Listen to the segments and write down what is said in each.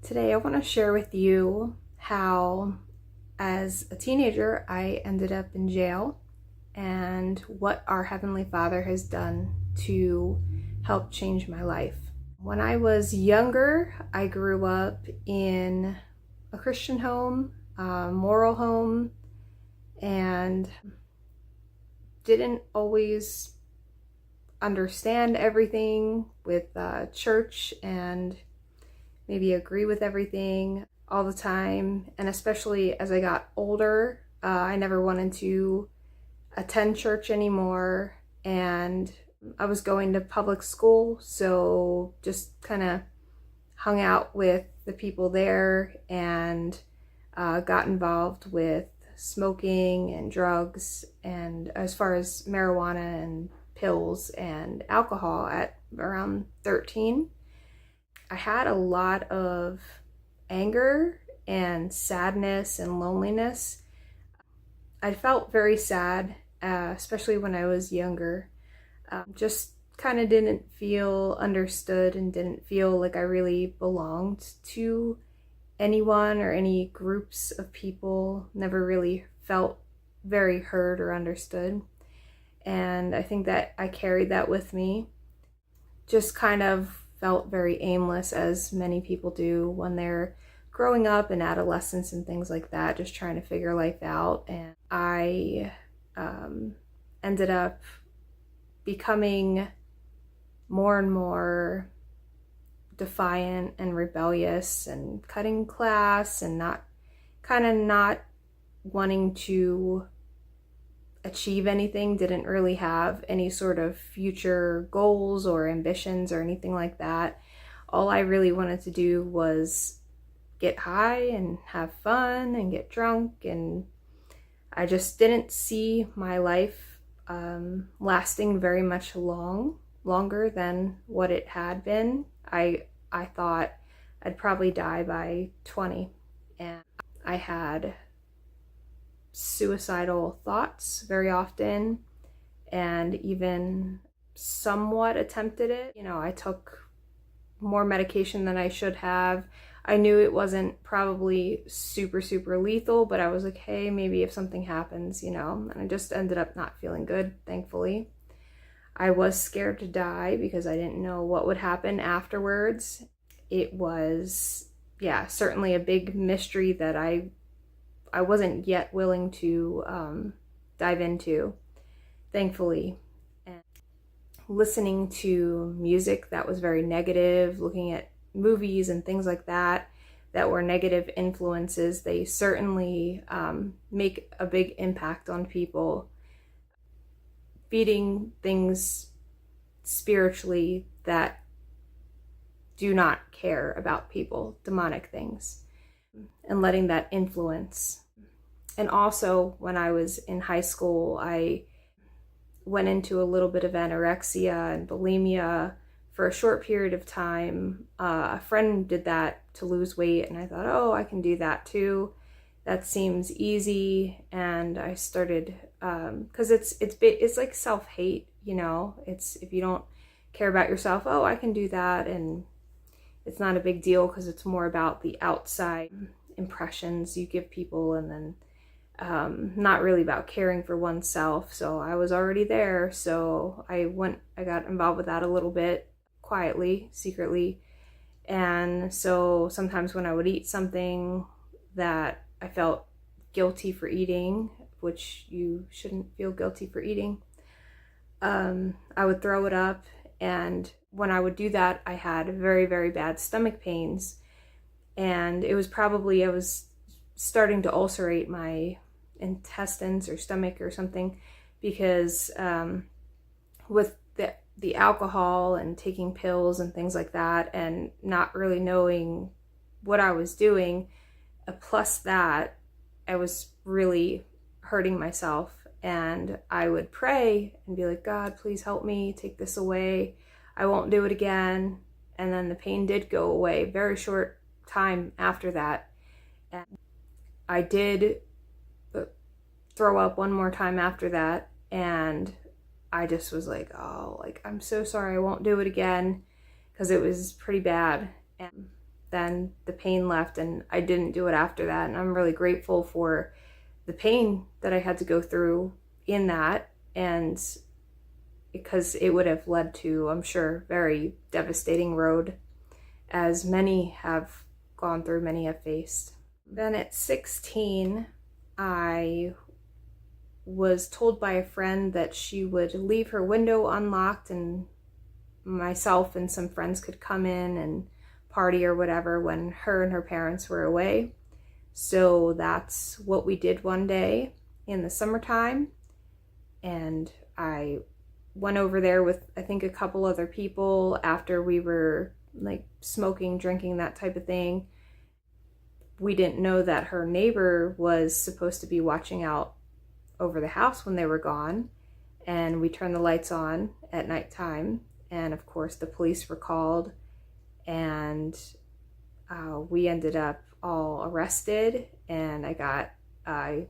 Today I want to share with you how, as a teenager, I ended up in jail and what our Heavenly Father has done to help change my life. When I was younger, I grew up in a Christian home, a moral home, and didn't always understand everything with church and maybe agree with everything all the time. And especially as I got older, I never wanted to attend church anymore. And I was going to public school, so just kind of hung out with the people there and got involved with smoking and drugs, and as far as marijuana and pills and alcohol at around 13. I had a lot of anger and sadness and loneliness. I felt very sad, especially when I was younger. Just kind of didn't feel understood and didn't feel like I really belonged to anyone or any groups of people. Never really felt very heard or understood. And I think that I carried that with me. Just kind of felt very aimless, as many people do when they're growing up in adolescence and things like that, just trying to figure life out. And I ended up becoming more and more defiant and rebellious and cutting class and not wanting to achieve anything, didn't really have any sort of future goals or ambitions or anything like that. All I really wanted to do was get high and have fun and get drunk, and I just didn't see my life lasting very much longer than what it had been. I thought I'd probably die by 20, and I had suicidal thoughts very often, and even somewhat attempted it. I took more medication than I should have. I knew it wasn't probably super lethal, but I was like, hey, maybe if something happens, and I just ended up not feeling good, thankfully. I was scared to die because I didn't know what would happen afterwards. It was, certainly a big mystery that I wasn't yet willing to dive into, thankfully. And listening to music that was very negative, looking at movies and things like that were negative influences, they certainly make a big impact on people. Feeding things spiritually that do not care about people, demonic things, and letting that influence. And also, when I was in high school, I went into a little bit of anorexia and bulimia for a short period of time. A friend did that to lose weight, and I thought, oh, I can do that too. That seems easy. And I started, because it's like self-hate, It's, if you don't care about yourself, oh, I can do that, and it's not a big deal because it's more about the outside impressions you give people, and then not really about caring for oneself. So I was already there, so I got involved with that a little bit, quietly, secretly. And so sometimes when I would eat something that I felt guilty for eating, which you shouldn't feel guilty for eating, I would throw it up. And when I would do that, I had very bad stomach pains, and it was probably I was starting to ulcerate my intestines or stomach or something, because with the alcohol and taking pills and things like that, and not really knowing what I was doing, plus that, I was really hurting myself. And I would pray and be like, God, please help me, take this away. I won't do it again. And then the pain did go away very short time after that. And I did throw up one more time after that, and I just was like, oh, like, I'm so sorry, I won't do it again, because it was pretty bad. And then the pain left, and I didn't do it after that. And I'm really grateful for the pain that I had to go through in that, and because it would have led to, I'm sure, very devastating road, as many have gone through, many have faced. Then at 16, I was told by a friend that she would leave her window unlocked and myself and some friends could come in and party or whatever when her and her parents were away. So that's what we did one day in the summertime, and I went over there with, I think, a couple other people after we were like smoking, drinking, that type of thing. We didn't know that her neighbor was supposed to be watching out over the house when they were gone, and we turned the lights on at nighttime, and of course the police were called, and we ended up all arrested, and I got a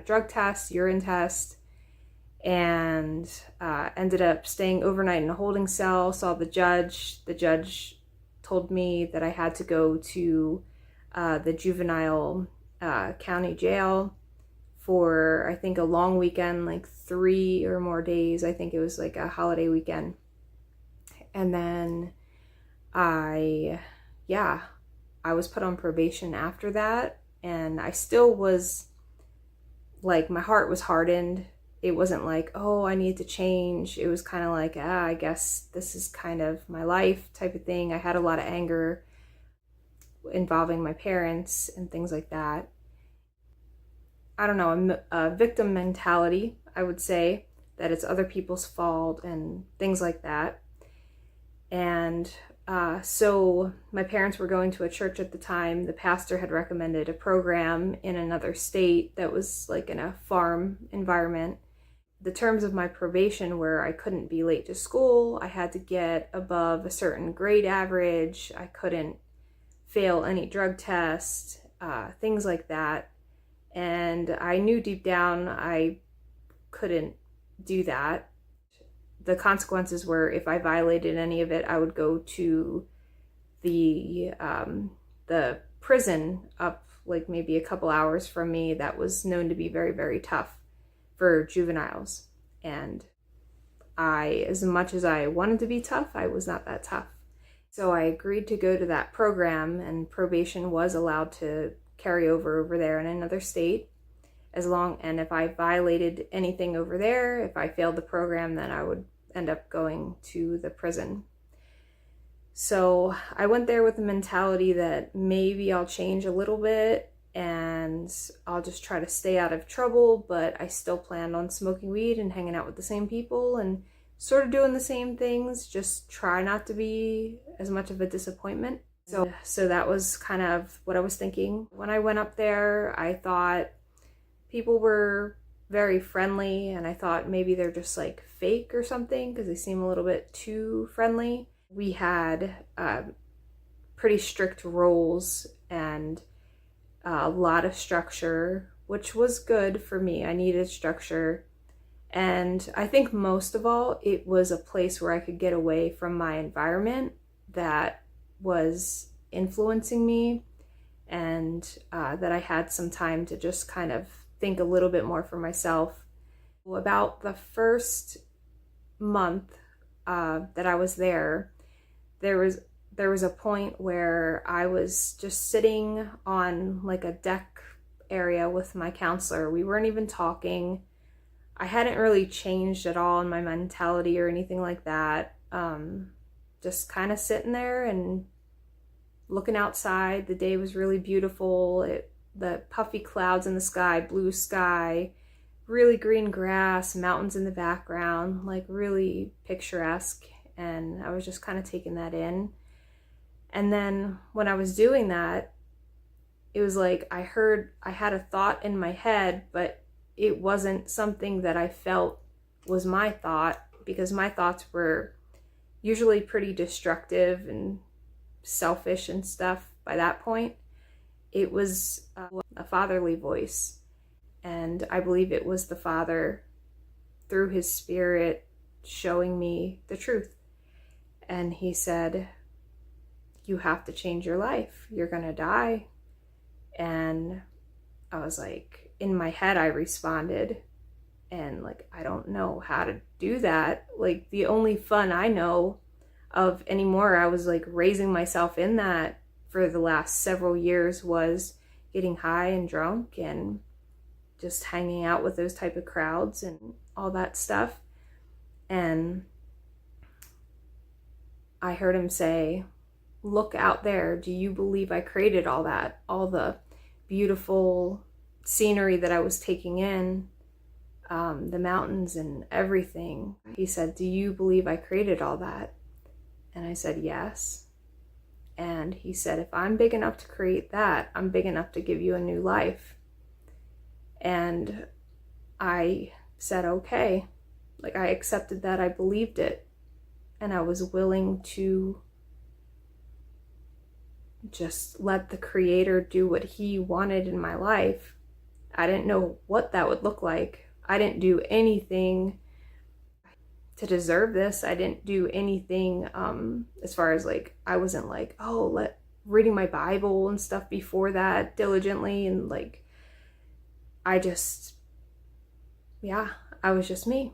drug test, urine test, and ended up staying overnight in a holding cell. Saw the judge. The judge told me that I had to go to the juvenile county jail for, I think, a long weekend, like 3 or more days. I think it was like a holiday weekend. And then I was put on probation after that, and I still was like, my heart was hardened. It wasn't like, oh, I need to change. It was kind of like, I guess this is kind of my life type of thing. I had a lot of anger involving my parents and things like that. I don't know, a victim mentality, I would say, that it's other people's fault and things like that. And so my parents were going to a church at the time. The pastor had recommended a program in another state that was like in a farm environment. The terms of my probation were I couldn't be late to school, I had to get above a certain grade average, I couldn't fail any drug tests, things like that. And I knew deep down I couldn't do that. The consequences were, if I violated any of it, I would go to the prison up like maybe a couple hours from me that was known to be very, very tough for juveniles. And as much as I wanted to be tough, I was not that tough. So I agreed to go to that program, and probation was allowed to carry over there in another state, and if I violated anything over there, if I failed the program, then I would end up going to the prison. So I went there with the mentality that maybe I'll change a little bit and I'll just try to stay out of trouble, but I still planned on smoking weed and hanging out with the same people and sort of doing the same things, just try not to be as much of a disappointment. So that was kind of what I was thinking. When I went up there, I thought people were very friendly, and I thought maybe they're just like fake or something because they seem a little bit too friendly. We had pretty strict rules and a lot of structure, which was good for me. I needed structure. And I think most of all, it was a place where I could get away from my environment that was influencing me, and that I had some time to just kind of think a little bit more for myself. About the first month that I was there, there was a point where I was just sitting on like a deck area with my counselor. We weren't even talking. I hadn't really changed at all in my mentality or anything like that. Just kind of sitting there and looking outside. The day was really beautiful. The puffy clouds in the sky, blue sky, really green grass, mountains in the background, like really picturesque. And I was just kind of taking that in. And then when I was doing that, it was like I had a thought in my head, but it wasn't something that I felt was my thought, because my thoughts were usually pretty destructive and selfish and stuff by that point. It was a fatherly voice, and I believe it was the Father through his Spirit showing me the truth. And he said, you have to change your life. You're gonna die. And I was like, in my head, I responded, and like, I don't know how to do that. Like, the only fun I know of anymore, I was like raising myself in that for the last several years, was getting high and drunk and just hanging out with those type of crowds and all that stuff. And I heard him say, look out there. Do you believe I created all that? All the beautiful scenery that I was taking in, the mountains and everything. He said, do you believe I created all that? And I said, yes. And he said, if I'm big enough to create that, I'm big enough to give you a new life. And I said, okay. Like, I accepted that, I believed it, and I was willing to just let the Creator do what He wanted in my life. I didn't know what that would look like. I didn't do anything to deserve this. I didn't do anything as far as like, I wasn't like, reading my Bible and stuff before that diligently, and like, I was just me.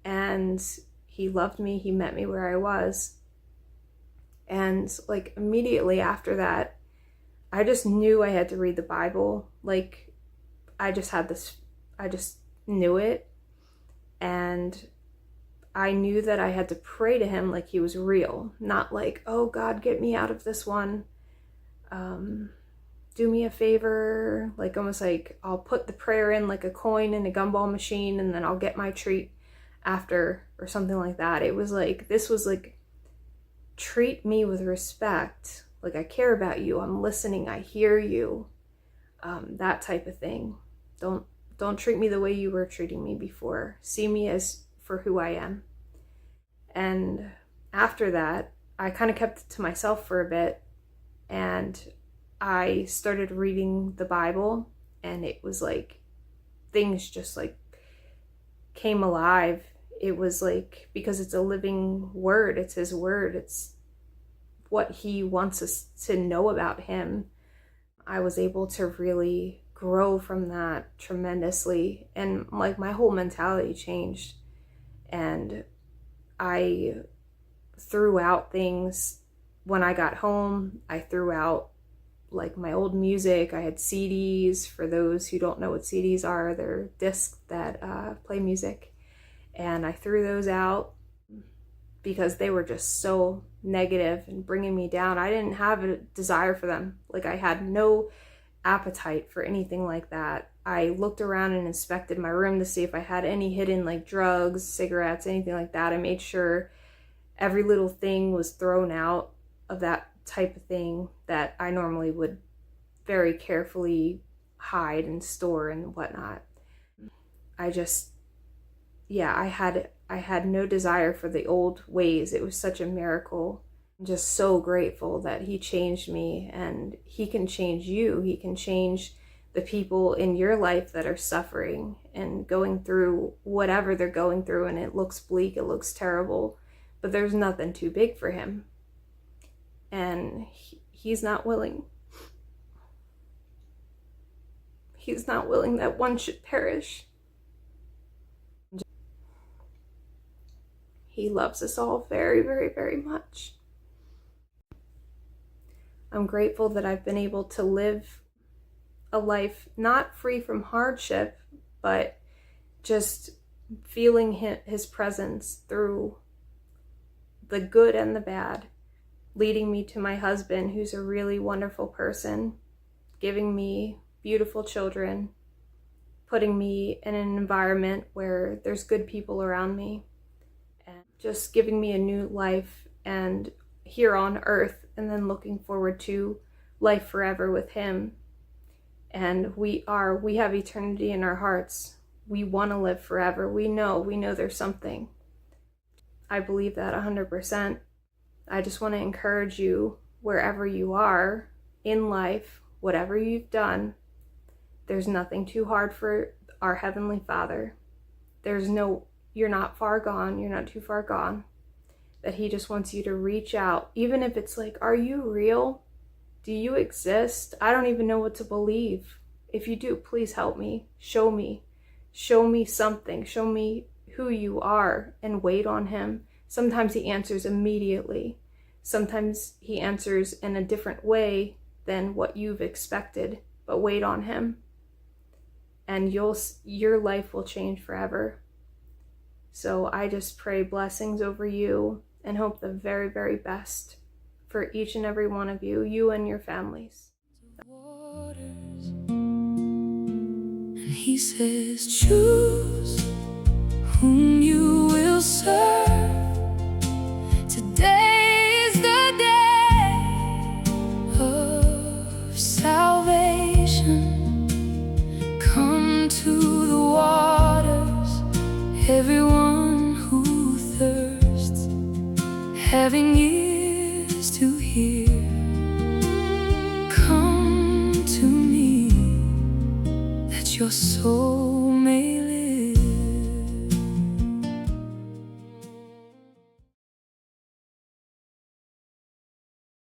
And He loved me. He met me where I was. And like, immediately after that, I just knew I had to read the Bible. Like, I just knew it. And I knew that I had to pray to Him like He was real. Not like, oh God, get me out of this one. Do me a favor. Like, almost like I'll put the prayer in like a coin in a gumball machine, and then I'll get my treat after, or something like that. It was like, this was like, treat me with respect. Like, I care about you. I'm listening. I hear you. That type of thing. Don't treat me the way you were treating me before. See me as for who I am. And after that, I kind of kept it to myself for a bit, and I started reading the Bible, and it was like, things just like came alive. It was like, because it's a living word, it's His word, it's what He wants us to know about Him. I was able to really grow from that tremendously, and like, my whole mentality changed. And I threw out things when I got home. I threw out like my old music. I had CDs. For those who don't know what CDs are, they're discs that play music. And I threw those out because they were just so negative and bringing me down. I didn't have a desire for them. Like, I had no appetite for anything like that. I looked around and inspected my room to see if I had any hidden like drugs, cigarettes, anything like that. I made sure every little thing was thrown out of that type of thing that I normally would very carefully hide and store and whatnot. I had no desire for the old ways. It was such a miracle. I'm just so grateful that He changed me, and He can change you. He can change the people in your life that are suffering and going through whatever they're going through, and it looks bleak, it looks terrible, but there's nothing too big for Him. And He's not willing. He's not willing that one should perish. He loves us all very, very, very much. I'm grateful that I've been able to live a life not free from hardship, but just feeling His presence through the good and the bad, leading me to my husband, who's a really wonderful person, giving me beautiful children, putting me in an environment where there's good people around me, and just giving me a new life and here on earth, and then looking forward to life forever with Him. And we have eternity in our hearts. We want to live forever. We know there's something. I believe that 100%. I just want to encourage you, wherever you are in life, whatever you've done, there's nothing too hard for our Heavenly Father. You're not far gone. You're not too far gone. that he just wants you to reach out, even if it's like, are you real? Do you exist? I don't even know what to believe. If you do, please help me. Show me something. Show me who you are, and wait on him. Sometimes he answers immediately. Sometimes he answers in a different way than what you've expected, but wait on him, and your life will change forever. So I just pray blessings over you and hope the very, very best for each and every one of you, you and your families. And he says, choose whom you will serve. Today is the day of salvation. Come to the waters, everyone who thirsts, having ears to hear. Come to me, that your soul